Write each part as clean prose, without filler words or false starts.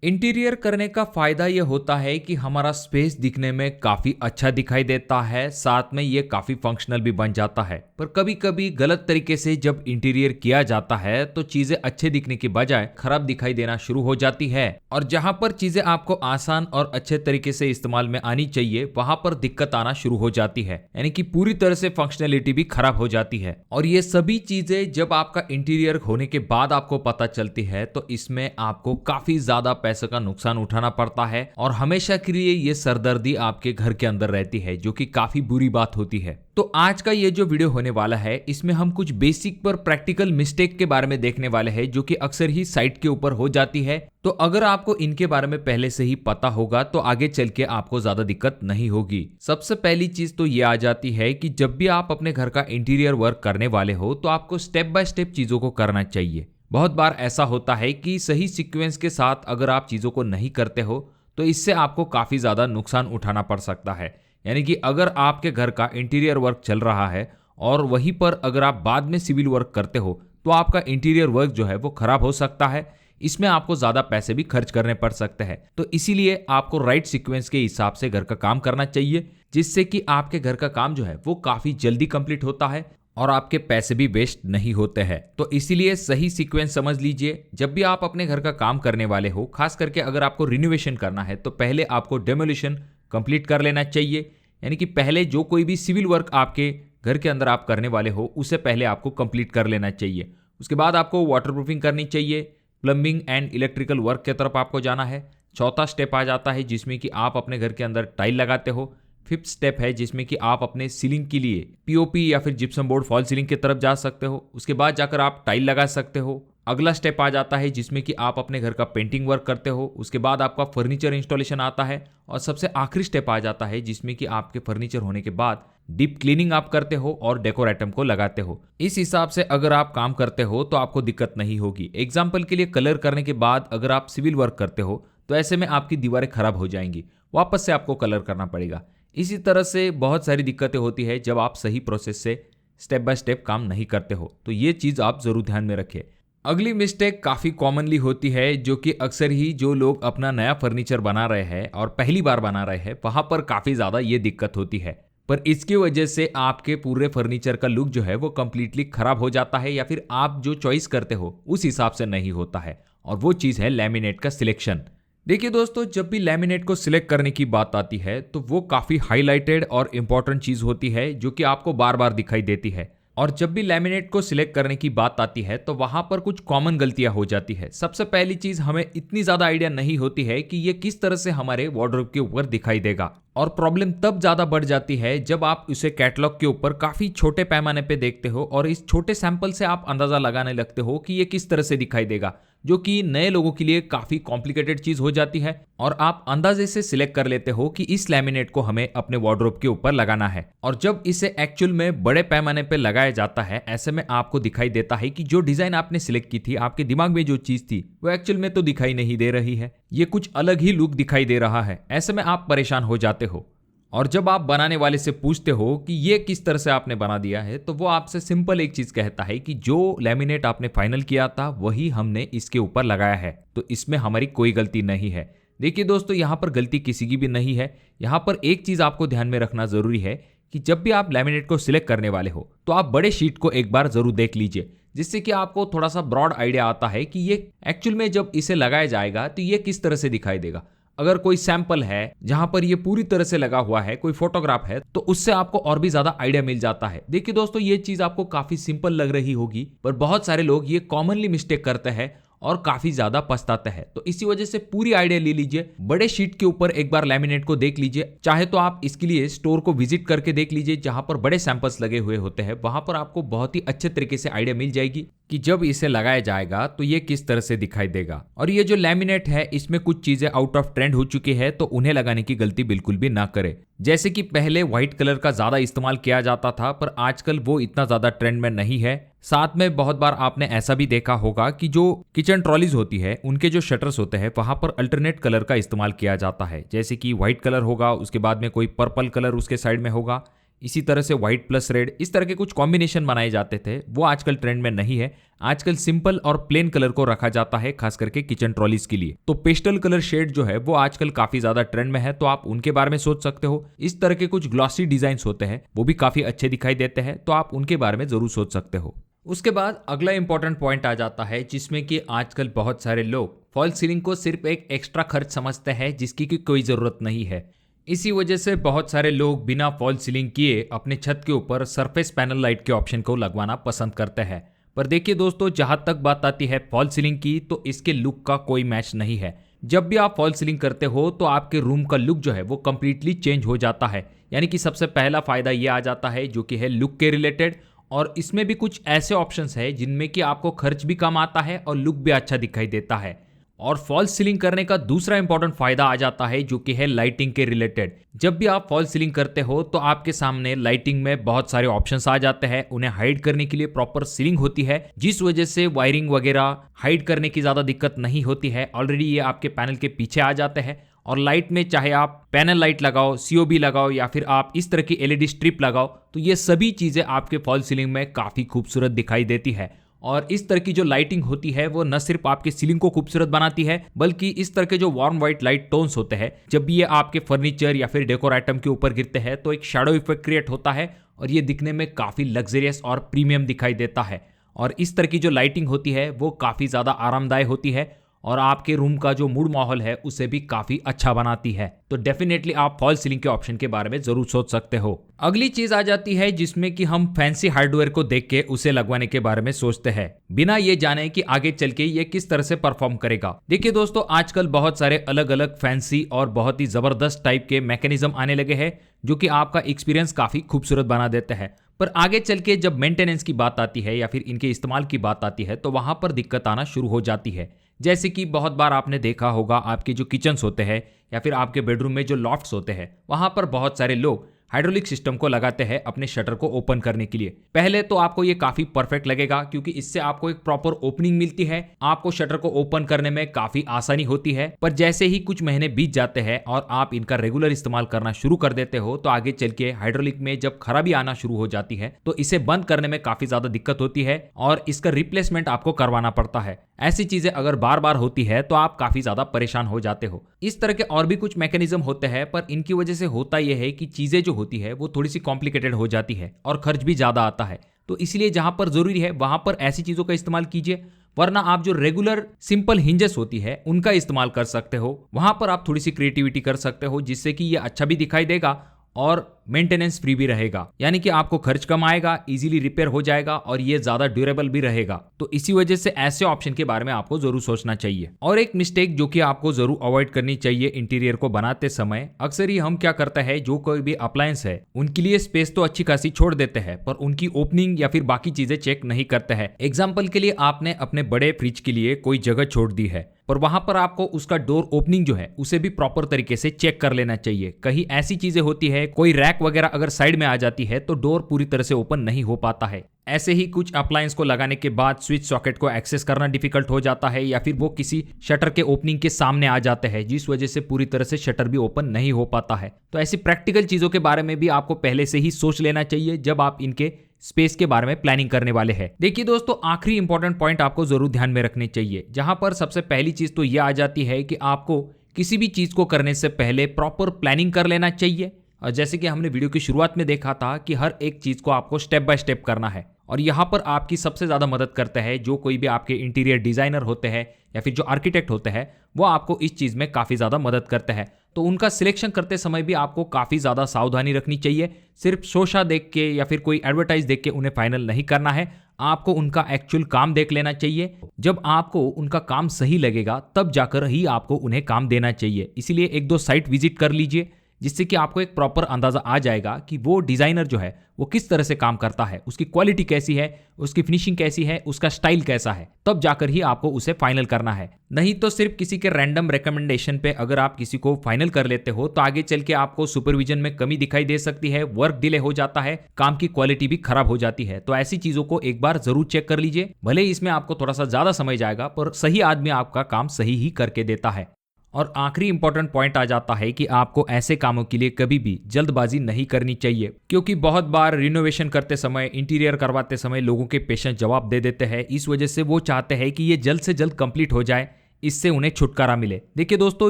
Interior करने का फायदा ये होता है कि हमारा स्पेस दिखने में काफी अच्छा दिखाई देता है, साथ में ये काफी फंक्शनल भी बन जाता है। पर कभी कभी गलत तरीके से जब इंटीरियर किया जाता है तो चीजें अच्छे दिखने की बजाय खराब दिखाई देना शुरू हो जाती है, और जहां पर चीजें आपको आसान और अच्छे तरीके से इस्तेमाल में आनी चाहिए वहां पर दिक्कत आना शुरू हो जाती है, यानी कि पूरी तरह से फंक्शनैलिटी भी खराब हो जाती है। और ये सभी चीजें जब आपका इंटीरियर होने के बाद आपको पता चलती है तो इसमें आपको काफी ज्यादा पैसे का नुकसान उठाना पड़ता है, और हमेशा के लिए ये सरदर्दी आपके घर के अंदर रहती है, जो कि काफी बुरी बात होती है। तो आज का ये जो वीडियो होने वाला है इसमें हम कुछ बेसिक पर प्रैक्टिकल मिस्टेक के बारे में देखने वाले हैं, जो कि अक्सर ही साइट के ऊपर हो जाती है। तो अगर आपको इनके बारे में पहले से ही पता होगा तो आगे चल के आपको ज्यादा दिक्कत नहीं होगी। सबसे पहली चीज तो ये आ जाती है कि जब भी आप अपने घर का इंटीरियर वर्क करने वाले हो तो आपको स्टेप बाय स्टेप चीजों को करना चाहिए। बहुत बार ऐसा होता है कि सही सीक्वेंस के साथ अगर आप चीजों को नहीं करते हो तो इससे आपको काफी ज्यादा नुकसान उठाना पड़ सकता है। यानी कि अगर आपके घर का इंटीरियर वर्क चल रहा है और वहीं पर अगर आप बाद में सिविल वर्क करते हो तो आपका इंटीरियर वर्क जो है वो खराब हो सकता है। इसमें आपको ज्यादा पैसे भी खर्च करने पड़ सकते हैं। तो इसीलिए आपको राइट सीक्वेंस के हिसाब से घर का काम करना चाहिए, जिससे कि आपके घर का काम जो है वो काफी जल्दी कंप्लीट होता है और आपके पैसे भी वेस्ट नहीं होते हैं। तो इसीलिए सही सीक्वेंस समझ लीजिए। जब भी आप अपने घर का काम करने वाले हो, खास करके अगर आपको रिनोवेशन करना है, तो पहले आपको डेमोलिशन कंप्लीट कर लेना चाहिए। यानी कि पहले जो कोई भी सिविल वर्क आपके घर के अंदर आप करने वाले हो उसे पहले आपको कंप्लीट कर लेना चाहिए। उसके बाद आपको वाटरप्रूफिंग करनी चाहिए, प्लम्बिंग एंड इलेक्ट्रिकल वर्क की तरफ आपको जाना है। चौथा स्टेप आ जाता है जिसमें कि आप अपने घर के अंदर टाइल लगाते हो। फिफ्थ स्टेप है जिसमें कि आप अपने सीलिंग के लिए पीओपी या फिर जिप्सम बोर्ड फॉल सीलिंग की तरफ जा सकते हो। उसके बाद जाकर आप टाइल लगा सकते हो। अगला स्टेप आ जाता है जिसमें कि आप अपने घर का पेंटिंग वर्क करते हो। उसके बाद आपका फर्नीचर इंस्टॉलेशन आता है, और सबसे आखिरी स्टेप आ जाता है जिसमें कि आपके फर्नीचर होने के बाद डीप क्लीनिंग आप करते हो और डेकोर आइटम को लगाते हो। इस हिसाब से अगर आप काम करते हो तो आपको दिक्कत नहीं होगी। एग्जाम्पल के लिए, कलर करने के बाद अगर आप सिविल वर्क करते हो तो ऐसे में आपकी दीवारें खराब हो जाएंगी, वापस से आपको कलर करना पड़ेगा। इसी तरह से बहुत सारी दिक्कतें होती है जब आप सही प्रोसेस से स्टेप बाय स्टेप काम नहीं करते हो। तो ये चीज आप जरूर ध्यान में रखें। अगली मिस्टेक काफी कॉमनली होती है, जो कि अक्सर ही जो लोग अपना नया फर्नीचर बना रहे हैं और पहली बार बना रहे हैं वहां पर काफी ज्यादा ये दिक्कत होती है। पर इसकी वजह से आपके पूरे फर्नीचर का लुक जो है वो कंप्लीटली खराब हो जाता है, या फिर आप जो चॉइस करते हो उस हिसाब से नहीं होता है। और वो चीज है लैमिनेट का सिलेक्शन। देखिए दोस्तों, जब भी लैमिनेट को सिलेक्ट करने की बात आती है तो वो काफी हाईलाइटेड और इंपॉर्टेंट चीज होती है, जो कि आपको बार बार दिखाई देती है। और जब भी लैमिनेट को सिलेक्ट करने की बात आती है तो वहां पर कुछ कॉमन गलतियां हो जाती है। सबसे पहली चीज, हमें इतनी ज्यादा आइडिया नहीं होती है कि ये किस तरह से हमारे वार्डरोब के ऊपर दिखाई देगा। और प्रॉब्लम तब ज्यादा बढ़ जाती है जब आप उसे कैटलॉग के ऊपर काफी छोटे पैमाने पे देखते हो और इस छोटे सैंपल से आप अंदाजा लगाने लगते हो कि ये किस तरह से दिखाई देगा, जो कि नए लोगों के लिए काफी कॉम्प्लिकेटेड चीज हो जाती है। और आप अंदाजे से सिलेक्ट कर लेते हो कि इस लैमिनेट को हमें अपने वार्डरोब के ऊपर लगाना है, और जब इसे एक्चुअल में बड़े पैमाने पे लगाया जाता है, ऐसे में आपको दिखाई देता है कि जो डिजाइन आपने सिलेक्ट की थी, आपके दिमाग में जो चीज थी वो एक्चुअल में तो दिखाई नहीं दे रही है। ये कुछ अलग ही लुक दिखाई दे रहा है। ऐसे में आप परेशान हो जाते हो, और जब आप बनाने वाले से पूछते हो कि ये किस तरह से आपने बना दिया है, तो वो आपसे सिंपल एक चीज कहता है कि जो लैमिनेट आपने फाइनल किया था वही हमने इसके ऊपर लगाया है, तो इसमें हमारी कोई गलती नहीं है। देखिए दोस्तों, यहाँ पर गलती किसी की भी नहीं है। यहाँ पर एक चीज आपको ध्यान में रखना जरूरी है कि जब भी आप लैमिनेट को सिलेक्ट करने वाले हो तो आप बड़े शीट को एक बार जरूर देख लीजिए, जिससे कि आपको थोड़ा सा ब्रॉड आइडिया आता है कि ये एक्चुअल में जब इसे लगाया जाएगा तो ये किस तरह से दिखाई देगा। अगर कोई सैंपल है जहां पर ये पूरी तरह से लगा हुआ है, कोई फोटोग्राफ है, तो उससे आपको और भी ज्यादा आइडिया मिल जाता है। देखिए दोस्तों, ये चीज आपको काफी सिंपल लग रही होगी, पर बहुत सारे लोग ये कॉमनली मिस्टेक करते हैं और काफी ज्यादा पछताते हैं। तो इसी वजह से पूरी आइडिया ले लीजिए, बड़े शीट के ऊपर एक बार लैमिनेट को देख लीजिए। चाहे तो आप इसके लिए स्टोर को विजिट करके देख लीजिए जहां पर बड़े सैंपल्स लगे हुए होते हैं। वहां पर आपको बहुत ही अच्छे तरीके से आइडिया मिल जाएगी कि जब इसे लगाया जाएगा तो ये किस तरह से दिखाई देगा। और ये जो लैमिनेट है, इसमें कुछ चीजें आउट ऑफ ट्रेंड हो चुकी है, तो उन्हें लगाने की गलती बिल्कुल भी ना करें। जैसे कि पहले व्हाइट कलर का ज्यादा इस्तेमाल किया जाता था, पर आजकल वो इतना ज्यादा ट्रेंड में नहीं है। साथ में बहुत बार आपने ऐसा भी देखा होगा कि जो किचन ट्रॉलीज होती है, उनके जो शटर्स होते हैं वहां पर अल्टरनेट कलर का इस्तेमाल किया जाता है। जैसे कि व्हाइट कलर होगा, उसके बाद में कोई पर्पल कलर उसके साइड में होगा। इसी तरह से व्हाइट प्लस रेड, इस तरह के कुछ कॉम्बिनेशन बनाए जाते थे, वो आजकल ट्रेंड में नहीं है। आजकल सिंपल और प्लेन कलर को रखा जाता है, खास करके किचन ट्रॉलीज के लिए। तो पेस्टल कलर शेड जो है वो आजकल काफी ज्यादा ट्रेंड में है, तो आप उनके बारे में सोच सकते हो। इस तरह के कुछ ग्लॉसी डिजाइन होते हैं, वो भी काफी अच्छे दिखाई देते हैं, तो आप उनके बारे में जरूर सोच सकते हो। उसके बाद अगला इंपॉर्टेंट पॉइंट आ जाता है, जिसमें कि आजकल बहुत सारे लोग फॉल सीलिंग को सिर्फ एक एक्स्ट्रा खर्च समझते हैं, जिसकी की कोई जरूरत नहीं है। इसी वजह से बहुत सारे लोग बिना फॉल सीलिंग किए अपने छत के ऊपर सरफेस पैनल लाइट के ऑप्शन को लगवाना पसंद करते हैं। पर देखिए दोस्तों, जहां तक बात आती है फॉल सीलिंग की, तो इसके लुक का कोई मैच नहीं है। जब भी आप फॉल सीलिंग करते हो तो आपके रूम का लुक जो है वो कंप्लीटली चेंज हो जाता है। यानी कि सबसे पहला फायदा ये आ जाता है जो कि है लुक के रिलेटेड, और इसमें भी कुछ ऐसे ऑप्शंस है जिनमें कि आपको खर्च भी कम आता है और लुक भी अच्छा दिखाई देता है। और फॉल सीलिंग करने का दूसरा इंपॉर्टेंट फायदा आ जाता है जो कि है लाइटिंग के रिलेटेड। जब भी आप फॉल सीलिंग करते हो तो आपके सामने लाइटिंग में बहुत सारे ऑप्शंस आ जाते हैं। उन्हें हाइड करने के लिए प्रॉपर सीलिंग होती है, जिस वजह से वायरिंग वगैरह हाइड करने की ज्यादा दिक्कत नहीं होती है। ऑलरेडी ये आपके पैनल के पीछे आ जाते हैं। और लाइट में चाहे आप पैनल लाइट लगाओ, सीओबी लगाओ, या फिर आप इस तरह की एलईडी स्ट्रिप लगाओ, तो ये सभी चीजें आपके फॉल सीलिंग में काफी खूबसूरत दिखाई देती है। और इस तरह की जो लाइटिंग होती है वो न सिर्फ आपके सीलिंग को खूबसूरत बनाती है, बल्कि इस तरह के जो वार्म व्हाइट लाइट टोन्स होते हैं, जब भी ये आपके फर्नीचर या फिर डेकोर आइटम के ऊपर गिरते हैं तो एक शैडो इफेक्ट क्रिएट होता है, और ये दिखने में काफी लग्जरियस और प्रीमियम दिखाई देता है। और इस तरह की जो लाइटिंग होती है वो काफी ज्यादा आरामदायक होती है, और आपके रूम का जो मूड माहौल है उसे भी काफी अच्छा बनाती है। तो डेफिनेटली आप फॉल सीलिंग के ऑप्शन के बारे में जरूर सोच सकते हो। अगली चीज आ जाती है जिसमें कि हम फैंसी हार्डवेयर को देख के उसे लगवाने के बारे में सोचते हैं, बिना ये जाने कि आगे चल के ये किस तरह से परफॉर्म करेगा। देखिए दोस्तों, आजकल बहुत सारे अलग अलग फैंसी और बहुत ही जबरदस्त टाइप के मैकेनिज्म आने लगे हैं, जो कि आपका एक्सपीरियंस काफी खूबसूरत बना देते हैं। पर आगे चल के जब मेंटेनेंस की बात आती है या फिर इनके इस्तेमाल की बात आती है, तो वहां पर दिक्कत आना शुरू हो जाती है। जैसे कि बहुत बार आपने देखा होगा, आपके जो किचन्स होते हैं या फिर आपके बेडरूम में जो लॉफ्ट्स होते हैं, वहां पर बहुत सारे लोग हाइड्रोलिक सिस्टम को लगाते हैं अपने शटर को ओपन करने के लिए। पहले तो आपको ये काफी परफेक्ट लगेगा, क्योंकि इससे आपको एक प्रॉपर ओपनिंग मिलती है, आपको शटर को ओपन करने में काफी आसानी होती है। पर जैसे ही कुछ महीने बीत जाते हैं और आप इनका रेगुलर इस्तेमाल करना शुरू कर देते हो, तो आगे चल के हाइड्रोलिक में जब खराबी आना शुरू हो जाती है तो इसे बंद करने में काफी ज्यादा दिक्कत होती है, और इसका रिप्लेसमेंट आपको करवाना पड़ता है। ऐसी चीजें अगर बार बार होती है तो आप काफी ज्यादा परेशान हो जाते हो। इस तरह के और भी कुछ मैकेनिज्म होते हैं, पर इनकी वजह से होता यह है कि चीजें जो होती है वो थोड़ी सी कॉम्प्लिकेटेड हो जाती है और खर्च भी ज्यादा आता है। तो इसलिए जहां पर जरूरी है वहां पर ऐसी चीजों का इस्तेमाल कीजिए, वरना आप जो रेगुलर सिंपल हिंजेस होती है उनका इस्तेमाल कर सकते हो। वहां पर आप थोड़ी सी क्रिएटिविटी कर सकते हो, जिससे कि ये अच्छा भी दिखाई देगा और मेंटेनेंस फ्री भी रहेगा। यानी कि आपको खर्च कम आएगा, इजीली रिपेयर हो जाएगा और ये ज्यादा ड्यूरेबल भी रहेगा। तो इसी वजह से ऐसे ऑप्शन के बारे में आपको जरूर सोचना चाहिए। और एक मिस्टेक जो कि आपको जरूर अवॉइड करनी चाहिए इंटीरियर को बनाते समय, अक्सर ही हम क्या करते हैं, जो कोई भी अप्लायंस है उनके लिए स्पेस तो अच्छी खासी छोड़ देते हैं, पर उनकी ओपनिंग या फिर बाकी चीजें चेक नहीं करते हैं। एग्जाम्पल के लिए आपने अपने बड़े फ्रिज के लिए कोई जगह छोड़ दी है, पर वहां पर आपको उसका डोर ओपनिंग जो है उसे भी प्रॉपर तरीके से चेक कर लेना चाहिए। कहीं ऐसी चीजें होती है, कोई रैक वगैरह अगर साइड में आ जाती है तो डोर पूरी तरह से ओपन नहीं हो पाता है। ऐसे ही कुछ अप्लायंस को लगाने के बाद स्विच सॉकेट को एक्सेस करना डिफिकल्ट हो जाता है, या फिर वो किसी शटर के ओपनिंग के सामने आ जाते हैं, जिस वजह से पूरी तरह से शटर भी ओपन नहीं हो पाता है। तो ऐसी प्रैक्टिकल चीजों के बारे में भी आपको पहले से ही सोच लेना चाहिए जब आप इनके स्पेस के बारे में प्लानिंग करने वाले हैं। देखिए दोस्तों, आखिरी इंपॉर्टेंट पॉइंट आपको जरूर ध्यान में रखने चाहिए, जहां पर सबसे पहली चीज तो यह आ जाती है कि आपको किसी भी चीज को करने से पहले प्रॉपर प्लानिंग कर लेना चाहिए। और जैसे कि हमने वीडियो की शुरुआत में देखा था कि हर एक चीज को आपको स्टेप बाय स्टेप करना है, और यहाँ पर आपकी सबसे ज्यादा मदद करता है जो कोई भी आपके इंटीरियर डिजाइनर होते हैं या फिर जो आर्किटेक्ट होते हैं, वो आपको इस चीज में काफी ज्यादा मदद करते हैं। तो उनका सिलेक्शन करते समय भी आपको काफी ज्यादा सावधानी रखनी चाहिए। सिर्फ शोशा देख के या फिर कोई एडवर्टाइज देख के उन्हें फाइनल नहीं करना है, आपको उनका एक्चुअल काम देख लेना चाहिए। जब आपको उनका काम सही लगेगा तब जाकर ही आपको उन्हें काम देना चाहिए। इसीलिए एक दो साइट विजिट कर लीजिए, जिससे कि आपको एक प्रॉपर अंदाजा आ जाएगा कि वो डिजाइनर जो है वो किस तरह से काम करता है, उसकी क्वालिटी कैसी है, उसकी फिनिशिंग कैसी है, उसका स्टाइल कैसा है। तब जाकर ही आपको उसे फाइनल करना है। नहीं तो सिर्फ किसी के रैंडम रिकमेंडेशन पे अगर आप किसी को फाइनल कर लेते हो तो आगे चल के आपको सुपरविजन में कमी दिखाई दे सकती है, वर्क डिले हो जाता है, काम की क्वालिटी भी खराब हो जाती है। तो ऐसी चीजों को एक बार जरूर चेक कर लीजिए। भले ही इसमें आपको थोड़ा सा ज्यादा समय जाएगा, पर सही आदमी आपका काम सही ही करके देता है। और आखिरी इंपॉर्टेंट पॉइंट आ जाता है कि आपको ऐसे कामों के लिए कभी भी जल्दबाजी नहीं करनी चाहिए, क्योंकि बहुत बार रिनोवेशन करते समय, इंटीरियर करवाते समय लोगों के पेशेंट जवाब दे देते हैं। इस वजह से वो चाहते हैं कि ये जल्द से जल्द कंप्लीट हो जाए, इससे उन्हें छुटकारा मिले। देखिए दोस्तों,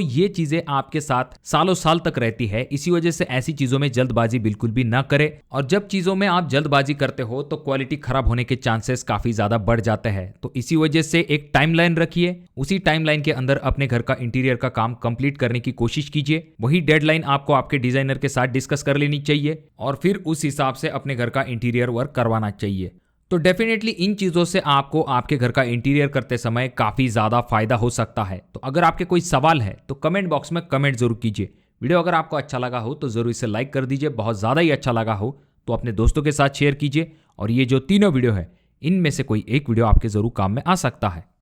ये चीजें आपके साथ सालों साल तक रहती है, इसी वजह से ऐसी चीजों में जल्दबाजी बिल्कुल भी ना करें। और जब चीजों में आप जल्दबाजी करते हो तो क्वालिटी खराब होने के चांसेस काफी ज्यादा बढ़ जाते हैं। तो इसी वजह से एक टाइमलाइन रखिए, उसी टाइमलाइन के अंदर अपने घर का इंटीरियर का काम कंप्लीट करने की कोशिश कीजिए। वही डेडलाइन आपको आपके डिजाइनर के साथ डिस्कस कर लेनी चाहिए और फिर उस हिसाब से अपने घर का इंटीरियर वर्क करवाना चाहिए। तो डेफिनेटली इन चीज़ों से आपको आपके घर का इंटीरियर करते समय काफ़ी ज़्यादा फायदा हो सकता है। तो अगर आपके कोई सवाल है तो कमेंट बॉक्स में कमेंट जरूर कीजिए। वीडियो अगर आपको अच्छा लगा हो तो ज़रूर इसे लाइक कर दीजिए, बहुत ज़्यादा ही अच्छा लगा हो तो अपने दोस्तों के साथ शेयर कीजिए। और ये जो तीनों वीडियो है, इनमें से कोई एक वीडियो आपके ज़रूर काम में आ सकता है।